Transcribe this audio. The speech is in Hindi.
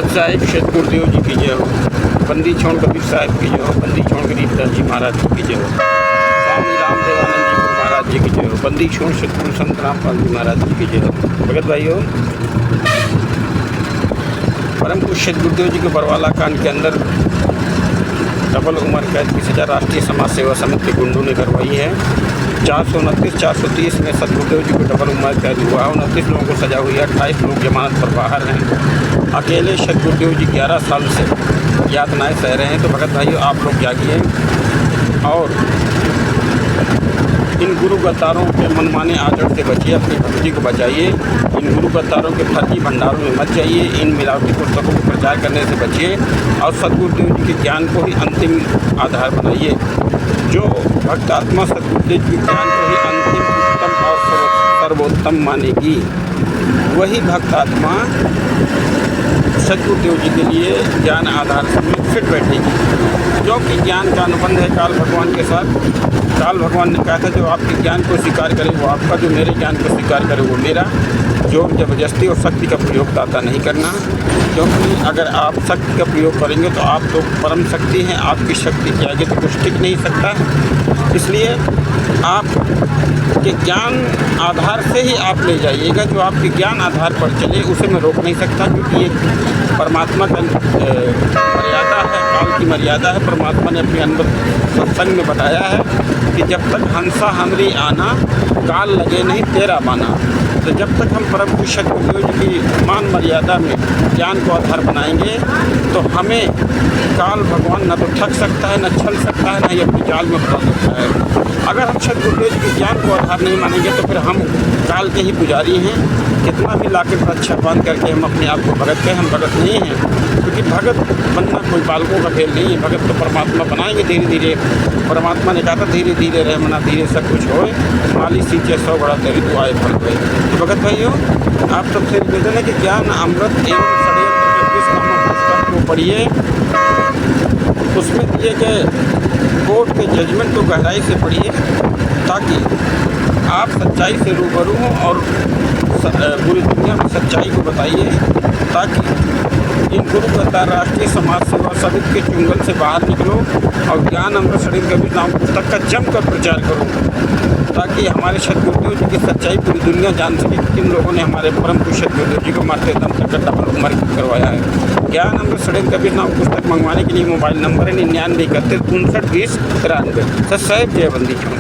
सतसाहिब श्री गुरुदेव जी की जय हो। बंदी छोड़ कबीर साहिब की जय हो। बंदी छोड़ गरीबदास जी महाराज जी की जय हो। स्वामी रामदेवानंद जी गुरु महाराज जी की जय हो। बंदी छोड़ सतगुरु संत रामपाल जी महाराज जी की जय हो। भगत भाइयों, परम पूज्य श्री गुरुदेव जी के बरवाला कांड के अंदर डबल उम्र कैद की सजा राष्ट्रीय समाज सेवा समिति के गुंडों ने करवाई है। 429, 430 में सतगुरुदेव जी को डबल उम्र कैद हुआ है। 29 लोगों को सजा हुई है। 28 लोग जमानत पर बाहर हैं। अकेले सतगुरुदेव जी 11 साल से यातनाएं सह रहे हैं। तो भगत भाइयों, आप लोग जागिए और इन गुरु गद्दारों के मनमाने आचरण से बचिए, अपनी भक्ति को बचाइए। इन गुरु गद्दारों के फर्जी भंडारों में मत जाइए। इन मिलावटी पुस्तकों को प्रचार करने से बचिए और सतगुरुदेव जी के ज्ञान को ही अंतिम आधार बनाइए। जो भक्त आत्मा सतगुरुदेव जी के ज्ञान को ही अंतिम, उत्तम और सर्वोत्तम मानेगी, वही भक्त आत्मा सतगुरुदेव जी के लिए ज्ञान आधार में फिट बैठेगी। जो कि ज्ञान का अनुबंध है काल भगवान के साथ। काल भगवान ने कहा था, जो आपके ज्ञान को स्वीकार करे वो आपका, जो मेरे ज्ञान को स्वीकार करे वो मेरा। जोर जबरदस्ती और शक्ति का प्रयोग दाता नहीं करना, क्योंकि अगर आप शक्ति का प्रयोग करेंगे तो आप तो परम शक्ति हैं। आपकी शक्ति के आगे तो कुछ टिक नहीं सकता। इसलिए आप के ज्ञान आधार से ही आप ले जाइएगा। जो आपके ज्ञान आधार पर चले उसे मैं रोक नहीं सकता, क्योंकि ये परमात्मा का मर्यादा है, काल की मर्यादा है। परमात्मा ने अपने अंदर सत्संग में बताया है कि जब तक हंसा हमरी आना, काल लगे नहीं तेरा माना। तो जब तक हम परम पूज्य गुरुदेव जी की मान मर्यादा में ज्ञान को आधार बनाएंगे तो हमें काल भगवान न तो ठग सकता है, न छल सकता है, न ही अपनी जाल में फंसा सकता है। अगर हम श्री गुरुदेव जी के ज्ञान को आधार नहीं मानेंगे तो फिर हम काल के ही पुजारी हैं। कितना भी लाके रक्षा बांध करके हम अपने आप को भगत कहें, हम भगत नहीं हैं। क्योंकि भगत बनना कोई बालकों का खेल नहीं है। भगत तो परमात्मा बनाएंगे धीरे धीरे। परमात्मा ने कहा था, धीरे धीरे रहमना धीरे सब कुछ होए, माली सींचे 100 बड़ा तेरी तो आए फल हुए। तो भगत भाइयों, आप सबसे निवेदन है कि ज्ञान अमृत एवं षड्यंत्र के इस नामक पुस्तक को पढ़िए। उसमें दिए गए कोर्ट के जजमेंट को गहराई से पढ़िए, ताकि आप सच्चाई से रूबरू हों और पूरी दुनिया में सच्चाई को बताइए, ताकि इन गुरु गद्दार राष्ट्रीय समाज सेवा समिति के चुंगल से बाहर निकलो और ज्ञान अमृत षड्यंत्र के भी नाम पुस्तक का जमकर प्रचार करो, ताकि हमारे सतगुरुदेव जी की सच्चाई पूरी दुनिया जान सके कि किन लोगों ने हमारे परम पूज्य गुरुदेव जी को मारते दम तक डबल उम्र करवाया है। ज्ञान अमृत षड्यंत्र के भी नाम पुस्तक मंगवाने के लिए मोबाइल नंबर है 99 31 59 20 93। सतसाहिब जय बंदी छोड़।